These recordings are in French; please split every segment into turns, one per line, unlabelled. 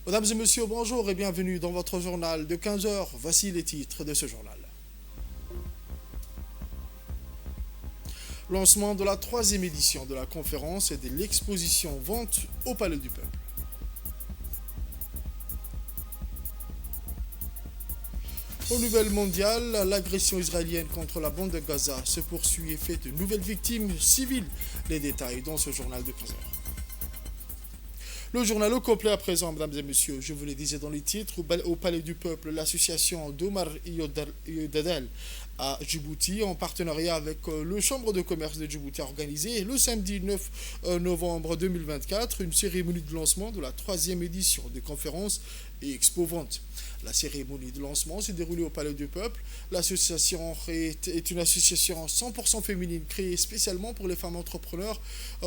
Mesdames et messieurs, bonjour et bienvenue dans votre journal de 15 heures. Voici les titres de ce journal. Lancement de la 3e édition de la conférence et de l'exposition Vente au Palais du Peuple. Aux nouvelles mondiales, l'agression israélienne contre la bande de Gaza se poursuit et fait de nouvelles victimes civiles. Les détails dans ce journal de 15 heures. Le journal au complet à présent, mesdames et messieurs. Je vous le disais dans les titres, au Palais du Peuple, l'association d'Omar Yodadel à Djibouti, en partenariat avec le Chambre de commerce de Djibouti, a organisé le samedi 9 novembre 2024 une cérémonie de lancement de la 3e édition des conférences et Expo Vente. La cérémonie de lancement s'est déroulée au Palais du Peuple. L'association est une association 100% féminine créée spécialement pour les femmes entrepreneurs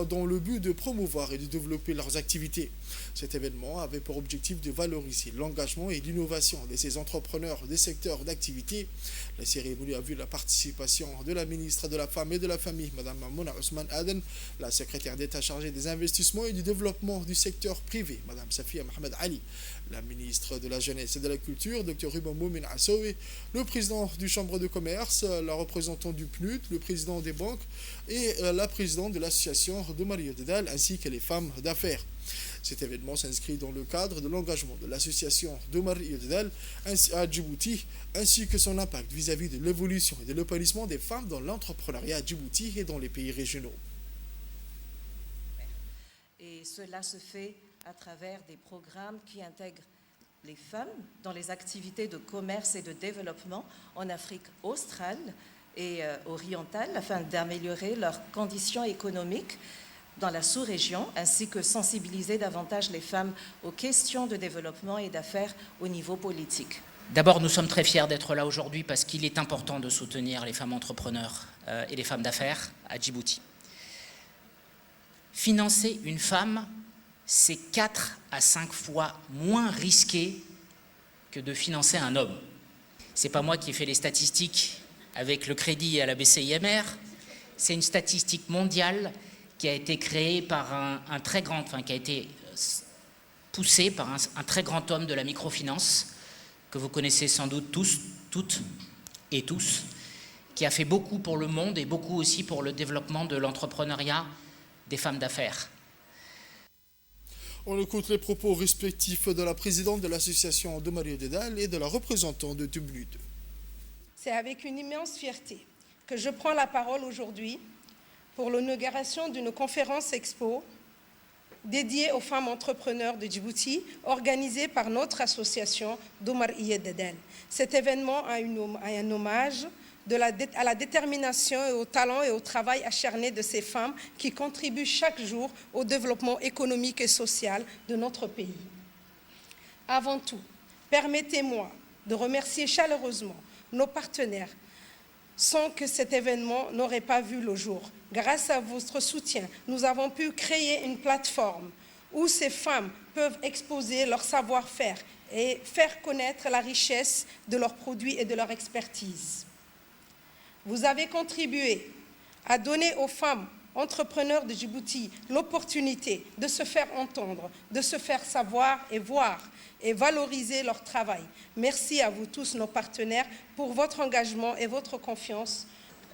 dans le but de promouvoir et de développer leurs activités. Cet événement avait pour objectif de valoriser l'engagement et l'innovation de ces entrepreneurs des secteurs d'activité. La cérémonie a vu la participation de la ministre de la Femme et de la Famille, Mme Mamouna Ousmane Aden, la secrétaire d'État chargée des investissements et du développement du secteur privé, Mme Safia Mohamed Ali, la ministre de la Jeunesse et de la Culture, Dr Ruben Moumin Assoui, le président du Chambre de commerce, la représentante du PNUD, le président des banques et la présidente de l'association d'Omar Yodadel, ainsi que les femmes d'affaires. Cet événement s'inscrit dans le cadre de l'engagement de l'association d'Omar Yodadel à Djibouti, ainsi que son impact vis-à-vis de l'évolution et de l'épanouissement des femmes dans l'entrepreneuriat à Djibouti et dans les pays régionaux.
Et cela se fait à travers des programmes qui intègrent les femmes dans les activités de commerce et de développement en Afrique australe et orientale afin d'améliorer leurs conditions économiques dans la sous-région, ainsi que sensibiliser davantage les femmes aux questions de développement et d'affaires au niveau politique.
D'abord, nous sommes très fiers d'être là aujourd'hui parce qu'il est important de soutenir les femmes entrepreneurs et les femmes d'affaires à Djibouti. Financer une femme, c'est 4 à 5 fois moins risqué que de financer un homme. C'est pas moi qui ai fait les statistiques avec le crédit à la BCIMR, c'est une statistique mondiale qui a été créée par qui a été poussée par un très grand homme de la microfinance, que vous connaissez sans doute tous, toutes et tous, qui a fait beaucoup pour le monde et beaucoup aussi pour le développement de l'entrepreneuriat des femmes d'affaires.
On écoute les propos respectifs de la présidente de l'association d'Omar Yodadel et de la représentante de PNUD.
C'est avec une immense fierté que je prends la parole aujourd'hui pour l'inauguration d'une conférence expo dédiée aux femmes entrepreneurs de Djibouti, organisée par notre association d'Omar Yodadel. Cet événement a un hommage à la détermination et au talent et au travail acharné de ces femmes qui contribuent chaque jour au développement économique et social de notre pays. Avant tout, permettez-moi de remercier chaleureusement nos partenaires sans que cet événement n'aurait pas vu le jour. Grâce à votre soutien, nous avons pu créer une plateforme où ces femmes peuvent exposer leur savoir-faire et faire connaître la richesse de leurs produits et de leur expertise. Vous avez contribué à donner aux femmes entrepreneurs de Djibouti l'opportunité de se faire entendre, de se faire savoir et voir et valoriser leur travail. Merci à vous tous, nos partenaires, pour votre engagement et votre confiance.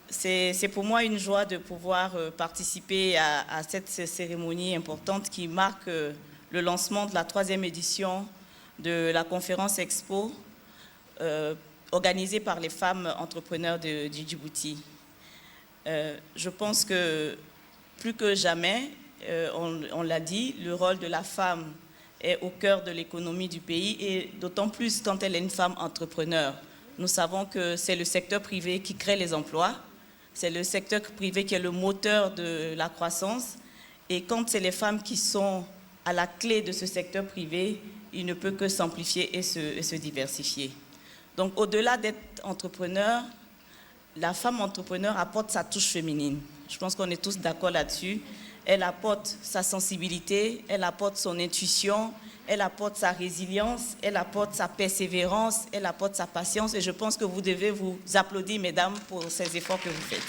C'est pour moi une joie de pouvoir participer à cette cérémonie importante qui marque le lancement de la 3e édition de la conférence Expo organisée par les femmes entrepreneurs du Djibouti. Je pense que plus que jamais, on l'a dit, le rôle de la femme est au cœur de l'économie du pays et d'autant plus quand elle est une femme entrepreneur. Nous savons que c'est le secteur privé qui crée les emplois, c'est le secteur privé qui est le moteur de la croissance et quand c'est les femmes qui sont à la clé de ce secteur privé, il ne peut que s'amplifier et se diversifier. Donc au-delà d'être entrepreneur, la femme entrepreneur apporte sa touche féminine. Je pense qu'on est tous d'accord là-dessus. Elle apporte sa sensibilité, elle apporte son intuition, elle apporte sa résilience, elle apporte sa persévérance, elle apporte sa patience. Et je pense que vous devez vous applaudir, mesdames, pour ces efforts que vous faites.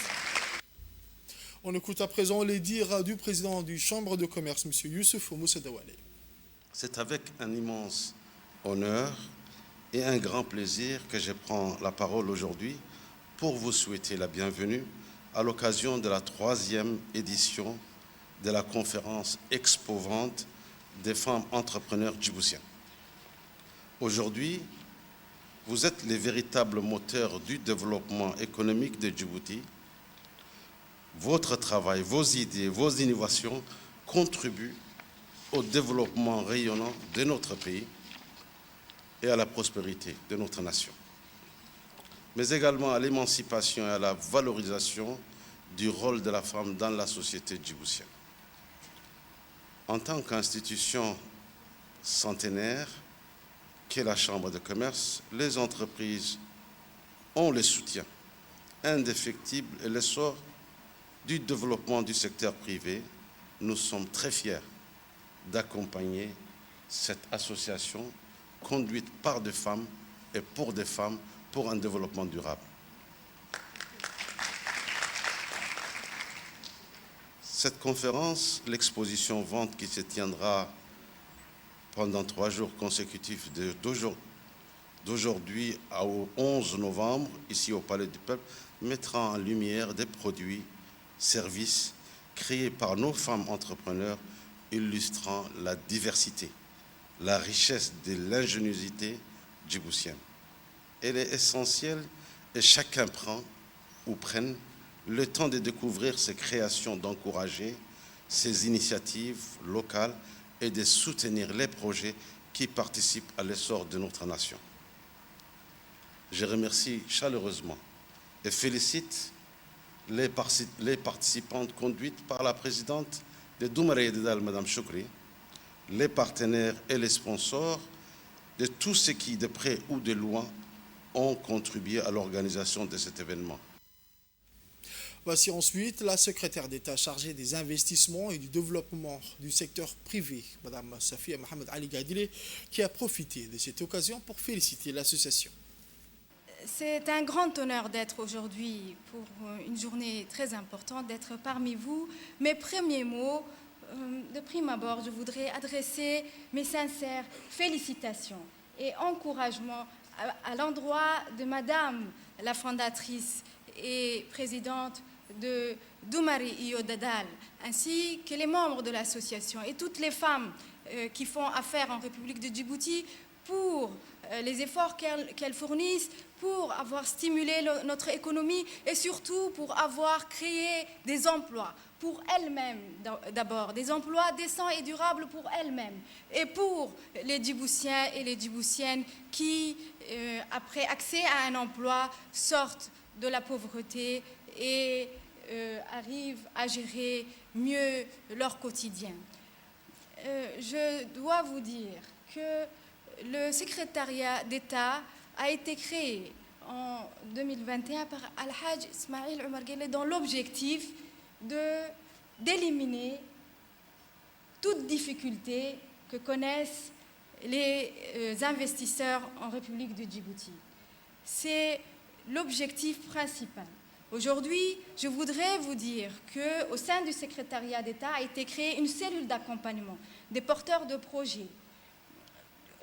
On écoute à présent les dires du président du Chambre de commerce, M. Youssouf Moussadawale.
C'est avec un immense honneur et un grand plaisir que je prends la parole aujourd'hui pour vous souhaiter la bienvenue à l'occasion de la 3e édition de la conférence Expo-Vente des femmes entrepreneurs djiboutiennes. Aujourd'hui, vous êtes les véritables moteurs du développement économique de Djibouti. Votre travail, vos idées, vos innovations contribuent au développement rayonnant de notre pays et à la prospérité de notre nation, mais également à l'émancipation et à la valorisation du rôle de la femme dans la société djiboutienne. En tant qu'institution centenaire qu'est la Chambre de commerce, les entreprises ont le soutien indéfectible et l'essor du développement du secteur privé. Nous sommes très fiers d'accompagner cette association conduite par des femmes et pour des femmes pour un développement durable. Cette conférence, l'exposition vente qui se tiendra pendant 3 jours consécutifs d'aujourd'hui au 11 novembre, ici au Palais du Peuple, mettra en lumière des produits, services créés par nos femmes entrepreneurs, illustrant la diversité, la richesse de l'ingéniosité djiboutienne. Elle est essentielle et chacun prend ou prenne le temps de découvrir ces créations, d'encourager ces initiatives locales et de soutenir les projets qui participent à l'essor de notre nation. Je remercie chaleureusement et félicite les participantes conduites par la présidente de Doumare Yedidal, Mme Choukri, les partenaires et les sponsors de tous ceux qui, de près ou de loin, ont contribué à l'organisation de cet événement.
Voici ensuite la secrétaire d'État chargée des investissements et du développement du secteur privé, Mme Safia Mohamed Ali Gadile, qui a profité de cette occasion pour féliciter l'association.
C'est un grand honneur d'être aujourd'hui pour une journée très importante, d'être parmi vous. Mes premiers mots, de prime abord, je voudrais adresser mes sincères félicitations et encouragements à l'endroit de Madame la fondatrice et présidente de Doumare Yedidal, ainsi que les membres de l'association et toutes les femmes qui font affaire en République de Djibouti pour les efforts qu'elles fournissent pour avoir stimulé notre économie et surtout pour avoir créé des emplois pour elles-mêmes d'abord, des emplois décents et durables pour elles-mêmes et pour les Djiboutiens et les Djiboutiennes qui, après accès à un emploi, sortent de la pauvreté et arrivent à gérer mieux leur quotidien. Je dois vous dire que le secrétariat d'État a été créé en 2021 par Al-Hajj Ismail Omar Guelleh dans l'objectif d'éliminer toute difficulté que connaissent les investisseurs en République de Djibouti. C'est l'objectif principal. Aujourd'hui, je voudrais vous dire qu'au sein du secrétariat d'État a été créée une cellule d'accompagnement des porteurs de projets,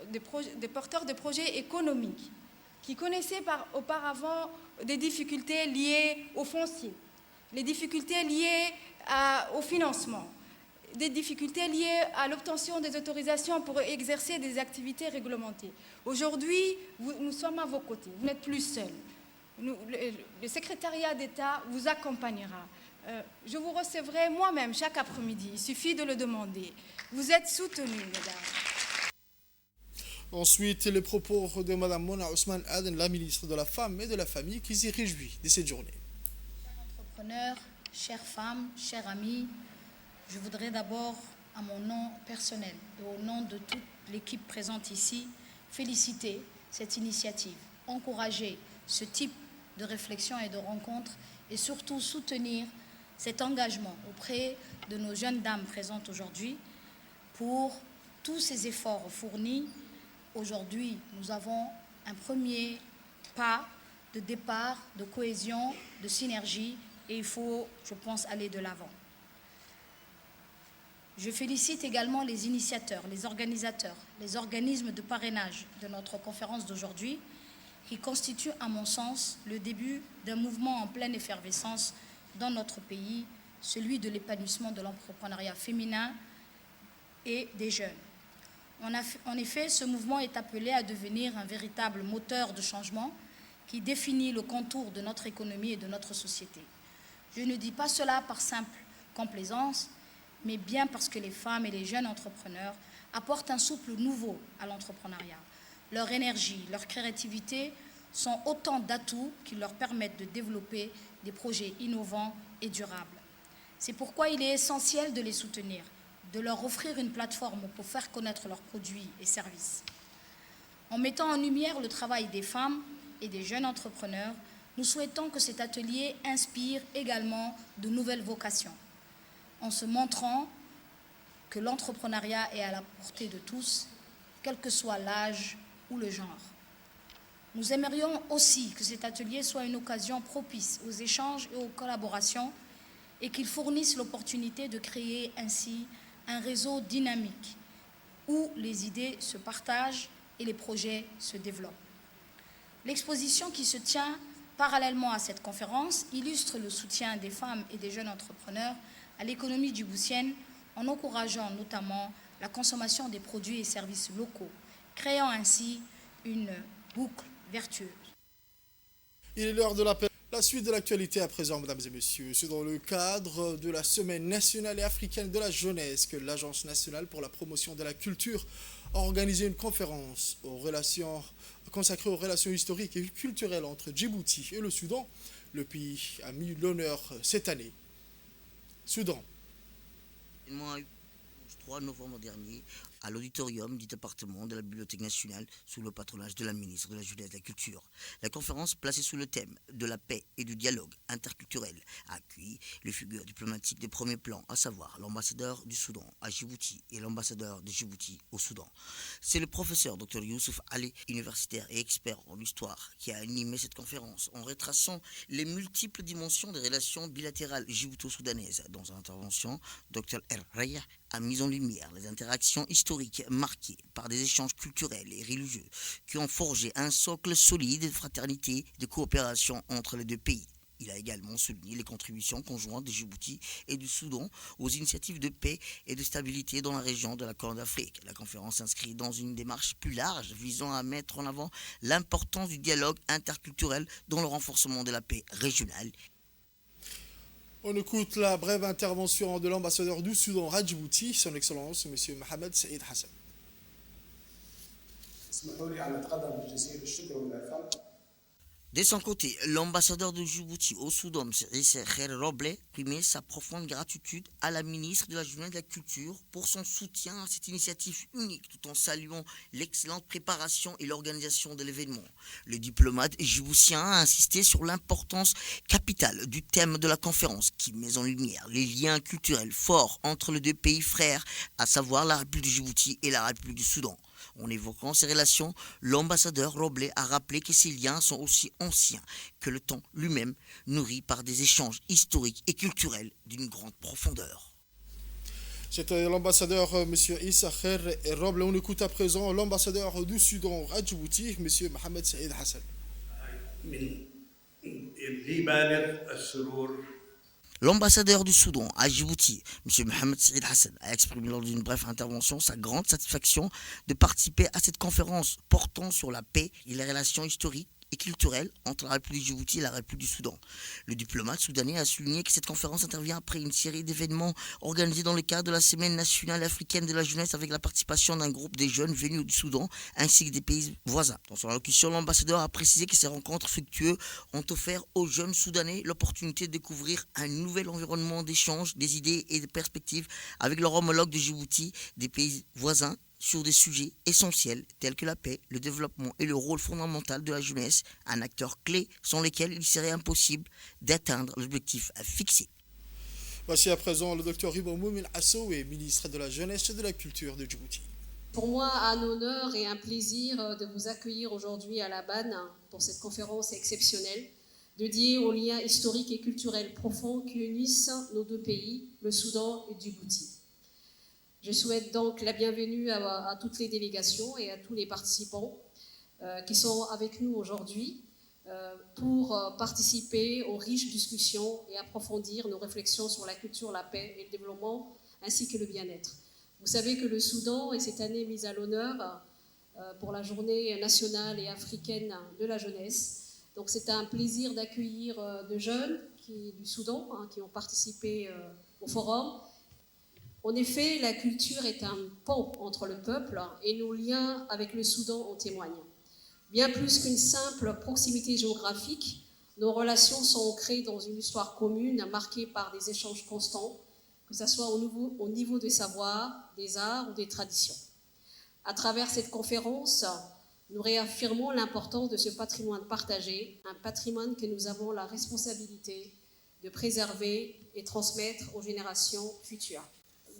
des porteurs de projets économiques qui connaissaient auparavant des difficultés liées au foncier, les difficultés liées au financement, des difficultés liées à l'obtention des autorisations pour exercer des activités réglementées. Aujourd'hui, nous sommes à vos côtés, vous n'êtes plus seuls. Le secrétariat d'État vous accompagnera. Je vous recevrai moi-même chaque après-midi, il suffit de le demander. Vous êtes soutenus, mesdames.
Ensuite, les propos de Mme Mona Ousmane Aden, la ministre de la Femme et de la Famille, qui s'y réjouit de cette journée.
Chers entrepreneurs, chères femmes, chers amis, je voudrais d'abord, à mon nom personnel et au nom de toute l'équipe présente ici, féliciter cette initiative, encourager ce type de réflexion et de rencontre et surtout soutenir cet engagement auprès de nos jeunes dames présentes aujourd'hui pour tous ces efforts fournis. Aujourd'hui, nous avons un premier pas de départ, de cohésion, de synergie et il faut, je pense, aller de l'avant. Je félicite également les initiateurs, les organisateurs, les organismes de parrainage de notre conférence d'aujourd'hui, qui constitue, à mon sens, le début d'un mouvement en pleine effervescence dans notre pays, celui de l'épanouissement de l'entrepreneuriat féminin et des jeunes. En effet, ce mouvement est appelé à devenir un véritable moteur de changement qui définit le contour de notre économie et de notre société. Je ne dis pas cela par simple complaisance, mais bien parce que les femmes et les jeunes entrepreneurs apportent un souffle nouveau à l'entrepreneuriat. Leur énergie, leur créativité sont autant d'atouts qui leur permettent de développer des projets innovants et durables. C'est pourquoi il est essentiel de les soutenir, de leur offrir une plateforme pour faire connaître leurs produits et services. En mettant en lumière le travail des femmes et des jeunes entrepreneurs, nous souhaitons que cet atelier inspire également de nouvelles vocations, en se montrant que l'entrepreneuriat est à la portée de tous, quel que soit l'âge ou le genre. Nous aimerions aussi que cet atelier soit une occasion propice aux échanges et aux collaborations et qu'il fournisse l'opportunité de créer ainsi un réseau dynamique où les idées se partagent et les projets se développent. L'exposition qui se tient parallèlement à cette conférence illustre le soutien des femmes et des jeunes entrepreneurs à l'économie djiboutienne en encourageant notamment la consommation des produits et services locaux, créant ainsi une boucle vertueuse.
Il est l'heure de l'appel. La suite de l'actualité à présent, mesdames et messieurs. C'est dans le cadre de la Semaine nationale et africaine de la jeunesse que l'Agence nationale pour la promotion de la culture a organisé une conférence consacrée aux relations historiques et culturelles entre Djibouti et le Soudan. Le pays a mis l'honneur cette année. Soudan.
Le 3 novembre dernier, à l'auditorium du département de la Bibliothèque nationale, sous le patronage de la ministre de la Jeunesse et de la Culture. La conférence, placée sous le thème de la paix et du dialogue interculturel, a accueilli les figures diplomatiques de premier plan, à savoir l'ambassadeur du Soudan à Djibouti et l'ambassadeur de Djibouti au Soudan. C'est le professeur Dr Youssouf Ali, universitaire et expert en histoire, qui a animé cette conférence en retraçant les multiples dimensions des relations bilatérales djibouto-soudanaises. Dans son intervention, Dr El Raya a mis en lumière les interactions historiques marquées par des échanges culturels et religieux qui ont forgé un socle solide de fraternité et de coopération entre les deux pays. Il a également souligné les contributions conjointes de Djibouti et du Soudan aux initiatives de paix et de stabilité dans la région de la Corne d'Afrique. La conférence s'inscrit dans une démarche plus large visant à mettre en avant l'importance du dialogue interculturel dans le renforcement de la paix régionale.
On écoute la brève intervention de l'ambassadeur du Soudan à Djibouti, son Excellence, M. Mohamed Saïd Hassan.
De son côté, l'ambassadeur de Djibouti au Soudan, Kher Roble, exprimé sa profonde gratitude à la ministre de la Jeunesse et de la Culture pour son soutien à cette initiative unique, tout en saluant l'excellente préparation et l'organisation de l'événement. Le diplomate djiboutien a insisté sur l'importance capitale du thème de la conférence, qui met en lumière les liens culturels forts entre les deux pays frères, à savoir la République de Djibouti et la République du Soudan. En évoquant ces relations, l'ambassadeur Roble a rappelé que ces liens sont aussi anciens que le temps lui-même, nourris par des échanges historiques et culturels d'une grande profondeur.
C'était l'ambassadeur M. Issa Kher Roble. On écoute à présent l'ambassadeur du Soudan à Djibouti, M. Mohamed Saïd Hassan.
L'ambassadeur du Soudan à Djibouti, M. Mohamed Saïd Hassan, a exprimé lors d'une brève intervention sa grande satisfaction de participer à cette conférence portant sur la paix et les relations historiques et culturelle entre la République de Djibouti et la République du Soudan. Le diplomate soudanais a souligné que cette conférence intervient après une série d'événements organisés dans le cadre de la Semaine nationale africaine de la jeunesse avec la participation d'un groupe de jeunes venus du Soudan ainsi que des pays voisins. Dans son allocution, l'ambassadeur a précisé que ces rencontres fructueuses ont offert aux jeunes Soudanais l'opportunité de découvrir un nouvel environnement d'échange, des idées et des perspectives avec leurs homologues de Djibouti, des pays voisins, sur des sujets essentiels tels que la paix, le développement et le rôle fondamental de la jeunesse, un acteur clé sans lesquels il serait impossible d'atteindre l'objectif fixé.
Voici à présent le Dr Ibo Moumil Assoué, ministre de la Jeunesse et de la Culture de Djibouti.
Pour moi, un honneur et un plaisir de vous accueillir aujourd'hui à la BAN pour cette conférence exceptionnelle dédiée aux liens historiques et culturels profonds qui unissent nos deux pays, le Soudan et Djibouti. Je souhaite donc la bienvenue à toutes les délégations et à tous les participants qui sont avec nous aujourd'hui pour participer aux riches discussions et approfondir nos réflexions sur la culture, la paix et le développement, ainsi que le bien-être. Vous savez que le Soudan est cette année mis à l'honneur pour la journée nationale et africaine de la jeunesse. Donc c'est un plaisir d'accueillir de jeunes du Soudan qui ont participé au forum. En effet, la culture est un pont entre le peuple et nos liens avec le Soudan en témoignent. Bien plus qu'une simple proximité géographique, nos relations sont ancrées dans une histoire commune marquée par des échanges constants, que ce soit au niveau des savoirs, des arts ou des traditions. À travers cette conférence, nous réaffirmons l'importance de ce patrimoine partagé, un patrimoine que nous avons la responsabilité de préserver et transmettre aux générations futures.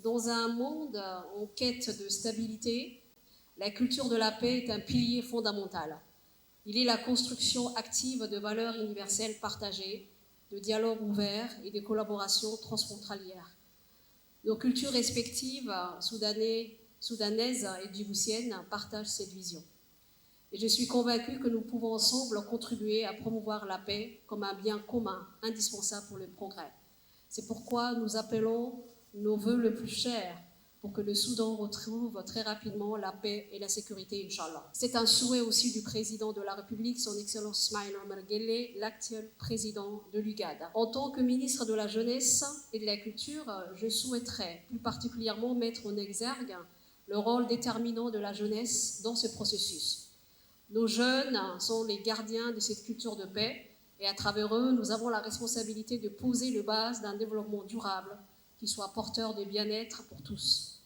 Dans un monde en quête de stabilité, la culture de la paix est un pilier fondamental. Il est la construction active de valeurs universelles partagées, de dialogue ouvert et de collaboration transfrontalière. Nos cultures respectives, soudanaises et djiboutiennes, partagent cette vision. Et je suis convaincue que nous pouvons ensemble contribuer à promouvoir la paix comme un bien commun indispensable pour le progrès. C'est pourquoi nous appelons nos vœux le plus chers pour que le Soudan retrouve très rapidement la paix et la sécurité, Inch'Allah. C'est un souhait aussi du président de la République, son Excellence Ismaïl Omar Guelleh, l'actuel président de l'UGAD. En tant que ministre de la Jeunesse et de la Culture, je souhaiterais plus particulièrement mettre en exergue le rôle déterminant de la jeunesse dans ce processus. Nos jeunes sont les gardiens de cette culture de paix et à travers eux, nous avons la responsabilité de poser les bases d'un développement durable qui soit porteur de bien-être pour tous.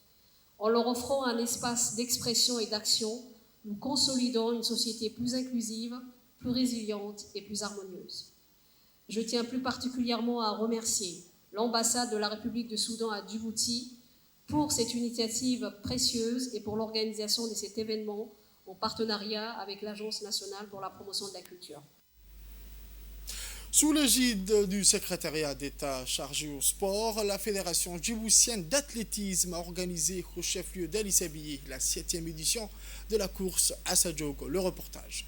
En leur offrant un espace d'expression et d'action, nous consolidons une société plus inclusive, plus résiliente et plus harmonieuse. Je tiens plus particulièrement à remercier l'ambassade de la République du Soudan à Djibouti pour cette initiative précieuse et pour l'organisation de cet événement en partenariat avec l'Agence nationale pour la promotion de la culture.
Sous l'égide du secrétariat d'État chargé au sport, la Fédération djiboutienne d'athlétisme a organisé au chef-lieu d'Ali Sabié la 7e édition de la course à Sadjogo. Le reportage.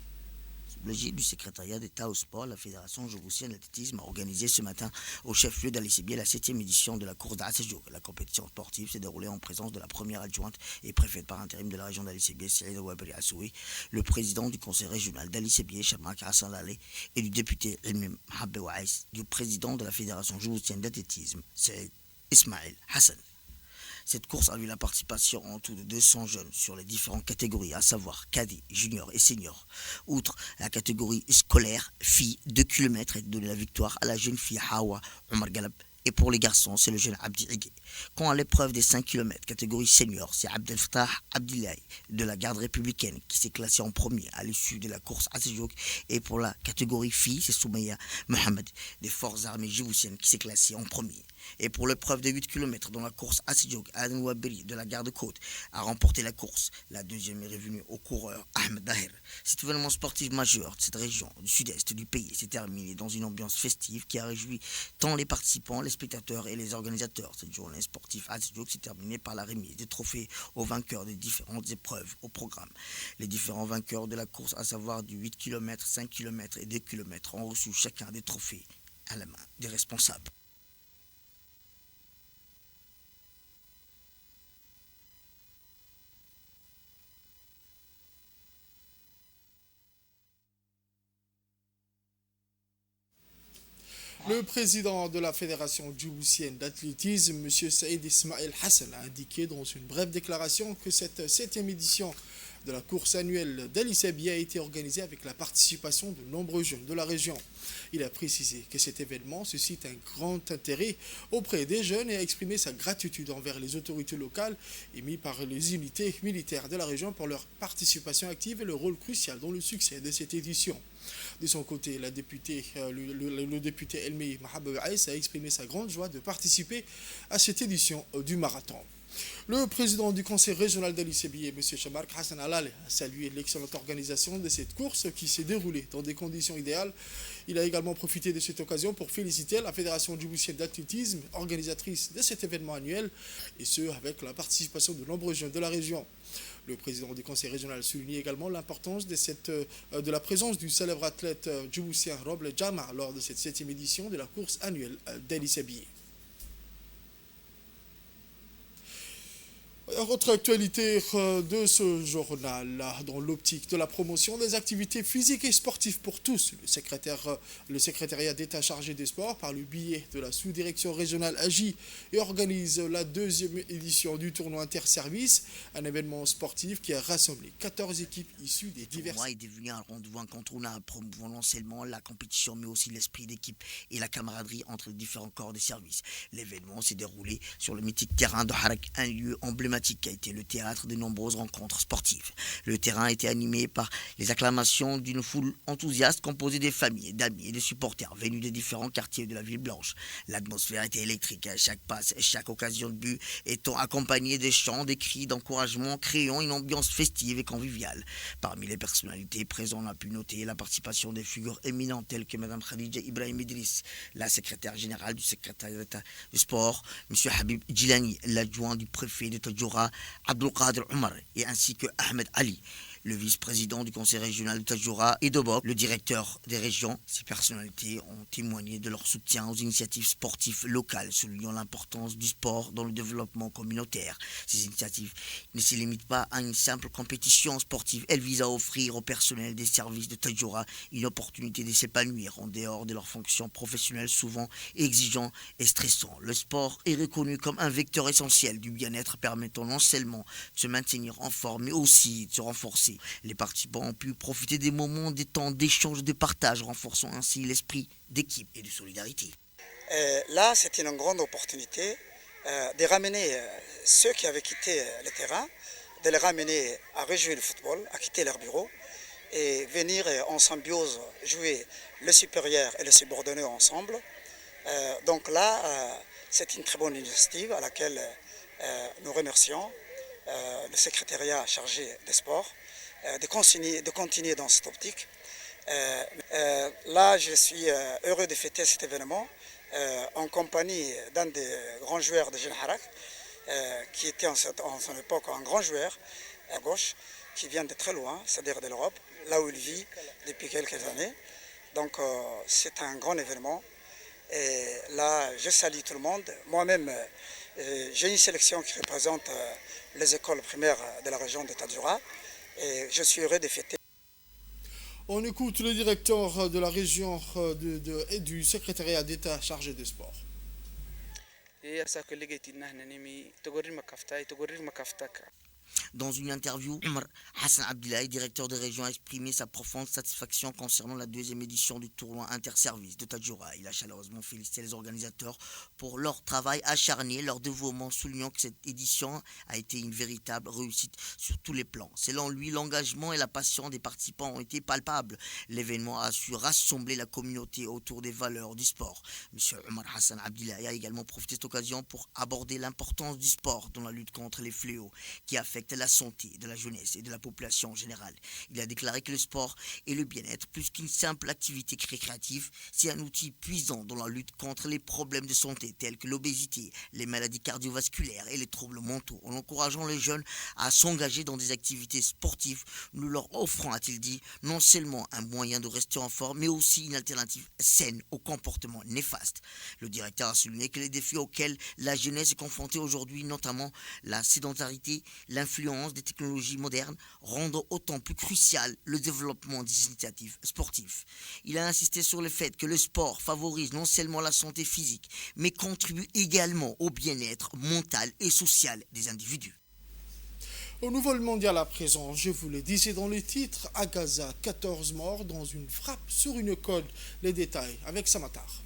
Sous l'égide du secrétariat d'État au sport, la Fédération djiboutienne d'athlétisme a organisé ce matin au chef-lieu d'Ali Sabié la 7e édition de la course d'Assadjogo. La compétition sportive s'est déroulée en présence de la première adjointe et préfète par intérim de la région d'Ali Sabié, Saïda Ouabri Assoui, le président du conseil régional d'Ali Sabié, Chamak Hassan Laleh, et du député Elmi Mahabbe Waïs, du président de la Fédération djiboutienne d'athlétisme, Saïd Ismail Hassan. Cette course a vu la participation en tout de 200 jeunes sur les différentes catégories, à savoir cadet, junior et senior. Outre la catégorie scolaire, filles, 2 km est donnée la victoire à la jeune fille Hawa Omar Galab. Et pour les garçons, c'est le jeune Abdi Higué. Quant à l'épreuve des 5 km, catégorie senior, c'est Abdel Fattah Abdillahi de la garde républicaine qui s'est classé en premier à l'issue de la course à Sadjogo. Et pour la catégorie filles, c'est Soumaïa Mohamed des forces armées djiboutiennes qui s'est classé en premier. Et pour l'épreuve de 8 km dans la course à Sadjogo, Aden Ouabri de la garde-côte a remporté la course. La deuxième est revenue au coureur Ahmed Daher. Cet événement sportif majeur de cette région du sud-est du pays s'est terminé dans une ambiance festive qui a réjoui tant les participants, les spectateurs et les organisateurs. Cette journée sportive à Sadjogo s'est terminée par la remise des trophées aux vainqueurs des différentes épreuves au programme. Les différents vainqueurs de la course, à savoir du 8 km, 5 km et 2 km, ont reçu chacun des trophées à la main des responsables.
Le président de la Fédération djiboutienne d'athlétisme, M. Saïd Ismail Hassan, a indiqué dans une brève déclaration que cette 7e édition de la course annuelle d'Ali Sabié a été organisée avec la participation de nombreux jeunes de la région. Il a précisé que cet événement suscite un grand intérêt auprès des jeunes et a exprimé sa gratitude envers les autorités locales émises par les unités militaires de la région pour leur participation active et le rôle crucial dans le succès de cette édition. De son côté, le député Elmi Mahabbe Waïs a exprimé sa grande joie de participer à cette édition du marathon. Le président du conseil régional d'Ali Sabié, M. Chamak Hassan Laleh, a salué l'excellente organisation de cette course qui s'est déroulée dans des conditions idéales Il a également profité de cette occasion pour féliciter la Fédération djiboutienne d'athlétisme, organisatrice de cet événement annuel, et ce, avec la participation de nombreux jeunes de la région. Le président du conseil régional souligne également l'importance de la présence du célèbre athlète djiboutien Roble Jama lors de cette 7e édition de la course annuelle d'Eli Sabié. Autre actualité de ce journal, dans l'optique de la promotion des activités physiques et sportives pour tous, le secrétariat d'État chargé des sports, par le biais de la sous-direction régionale, agit et organise la 2e édition du tournoi interservice, un événement sportif qui a rassemblé 14 équipes issues des diverses...
Le tournoi est devenu un rendez-vous incontournable, promouvant non seulement la compétition, mais aussi l'esprit d'équipe et la camaraderie entre les différents corps de service. L'événement s'est déroulé sur le mythique terrain de Harak, un lieu emblématique qui a été le théâtre de nombreuses rencontres sportives. Le terrain a été animé par les acclamations d'une foule enthousiaste composée des familles, d'amis et de supporters venus des différents quartiers de la ville blanche. L'atmosphère était électrique à chaque passe, chaque occasion de but étant accompagnée des chants, des cris d'encouragement, créant une ambiance festive et conviviale. Parmi les personnalités présentes, on a pu noter la participation des figures éminentes telles que Mme Khadija Ibrahim Idriss, la secrétaire générale du secrétariat d'État du sport, M. Habib Djilani, l'adjoint du préfet de Tadjoura, Abdelkader Omar, et ainsi que Ahmed Ali, le vice-président du conseil régional de Tadjoura, et Dobok, le directeur des régions. Ces personnalités ont témoigné de leur soutien aux initiatives sportives locales, soulignant l'importance du sport dans le développement communautaire. Ces initiatives ne se limitent pas à une simple compétition sportive, elles visent à offrir au personnel des services de Tadjoura une opportunité de s'épanouir en dehors de leurs fonctions professionnelles souvent exigeantes et stressantes. Le sport est reconnu comme un vecteur essentiel du bien-être, permettant non seulement de se maintenir en forme, mais aussi de se renforcer. Les participants ont pu profiter des moments, des temps d'échange, de partage, renforçant ainsi l'esprit d'équipe et de solidarité.
Là, c'était une grande opportunité de ramener ceux qui avaient quitté le terrain, de les ramener à rejouer le football, à quitter leur bureau et venir en symbiose jouer le supérieur et le subordonné ensemble. Donc là, c'est une très bonne initiative à laquelle nous remercions le secrétariat chargé des sports de continuer dans cette optique. Là, je suis heureux de fêter cet événement en compagnie d'un des grands joueurs de Jeune Harak, qui était en son époque un grand joueur à gauche, qui vient de très loin, c'est-à-dire de l'Europe, là où il vit depuis quelques années. Donc c'est un grand événement. Et là, je salue tout le monde. Moi-même, j'ai une sélection qui représente les écoles primaires de la région de Tadjoura. Et je suis heureux de fêter.
On écoute le directeur de la région et du secrétariat d'État chargé des sports.
Dans une interview, Omar Hassan Abdillahi, directeur de région, a exprimé sa profonde satisfaction concernant la 2e édition du tournoi interservice de Tadjoura. Il a chaleureusement félicité les organisateurs pour leur travail acharné, leur dévouement, soulignant que cette édition a été une véritable réussite sur tous les plans. Selon lui, l'engagement et la passion des participants ont été palpables. L'événement a su rassembler la communauté autour des valeurs du sport. M. Omar Hassan Abdillahi a également profité de cette occasion pour aborder l'importance du sport dans la lutte contre les fléaux qui affectent la santé de la jeunesse et de la population en général. Il a déclaré que le sport et le bien-être, plus qu'une simple activité récréative, c'est un outil puissant dans la lutte contre les problèmes de santé tels que l'obésité, les maladies cardiovasculaires et les troubles mentaux. En encourageant les jeunes à s'engager dans des activités sportives, nous leur offrons, a-t-il dit, non seulement un moyen de rester en forme, mais aussi une alternative saine aux comportements néfastes. Le directeur a souligné que les défis auxquels la jeunesse est confrontée aujourd'hui, notamment la sédentarité, l'influence des technologies modernes, rendant autant plus crucial le développement des initiatives sportives. Il a insisté sur le fait que le sport favorise non seulement la santé physique, mais contribue également au bien-être mental et social des individus.
Au nouveau mondial à présent, je vous le disais dans le titre, à Gaza, 14 morts dans une frappe sur une école. Les détails avec Samatar.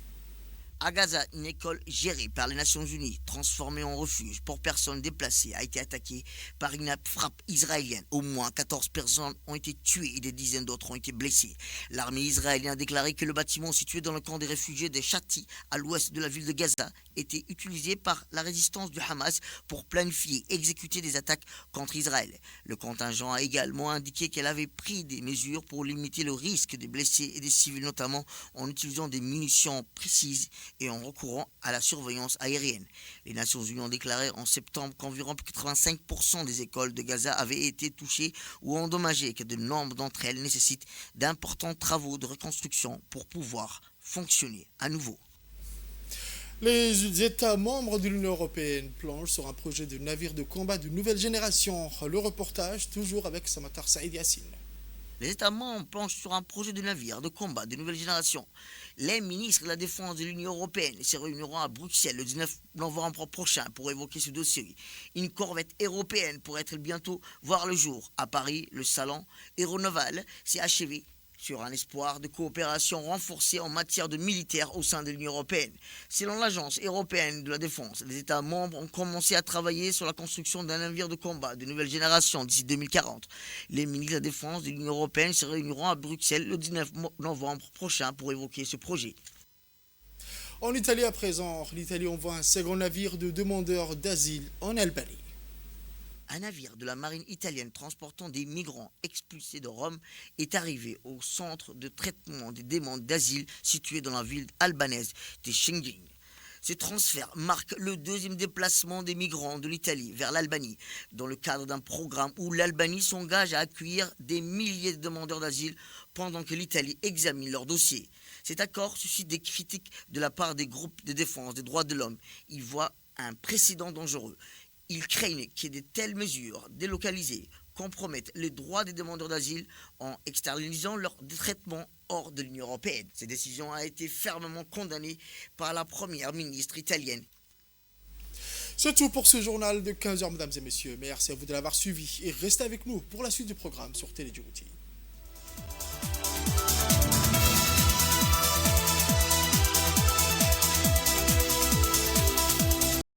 À Gaza, une école gérée par les Nations Unies, transformée en refuge pour personnes déplacées, a été attaquée par une frappe israélienne. Au moins 14 personnes ont été tuées et des dizaines d'autres ont été blessées. L'armée israélienne a déclaré que le bâtiment situé dans le camp des réfugiés de Shati, à l'ouest de la ville de Gaza, était utilisé par la résistance du Hamas pour planifier et exécuter des attaques contre Israël. Le contingent a également indiqué qu'elle avait pris des mesures pour limiter le risque des blessés et des civils, notamment en utilisant des munitions précises et en recourant à la surveillance aérienne. Les Nations Unies ont déclaré en septembre qu'environ 85% des écoles de Gaza avaient été touchées ou endommagées et que de nombre d'entre elles nécessitent d'importants travaux de reconstruction pour pouvoir fonctionner à nouveau.
Les États membres de l'Union européenne planchent sur un projet de navire de combat de nouvelle génération. Le reportage, toujours avec Samatar Saïd Yassine.
Les États membres planchent sur un projet de navire de combat de nouvelle génération. Les ministres de la Défense de l'Union européenne se réuniront à Bruxelles le 19 novembre prochain pour évoquer ce dossier. Une corvette européenne pourrait être bientôt voir le jour. À Paris, le salon aéronaval s'est achevé sur un espoir de coopération renforcée en matière de militaire au sein de l'Union européenne. Selon l'Agence européenne de la défense, les États membres ont commencé à travailler sur la construction d'un navire de combat de nouvelle génération d'ici 2040. Les ministres de la défense de l'Union européenne se réuniront à Bruxelles le 19 novembre prochain pour évoquer ce projet.
En Italie à présent, l'Italie envoie un second navire de demandeurs d'asile en Albanie.
Un navire de la marine italienne transportant des migrants expulsés de Rome est arrivé au centre de traitement des demandes d'asile situé dans la ville albanaise de Shingin. Ce transfert marque le deuxième déplacement des migrants de l'Italie vers l'Albanie, dans le cadre d'un programme où l'Albanie s'engage à accueillir des milliers de demandeurs d'asile pendant que l'Italie examine leurs dossiers. Cet accord suscite des critiques de la part des groupes de défense des droits de l'homme. Ils voient un précédent dangereux. Ils craignent que de telles mesures délocalisées compromettent les droits des demandeurs d'asile en externalisant leur traitement hors de l'Union européenne. Cette décision a été fermement condamnée par la première ministre italienne.
C'est tout pour ce journal de 15h, mesdames et messieurs. Merci à vous de l'avoir suivi et restez avec nous pour la suite du programme sur Télé Djibouti.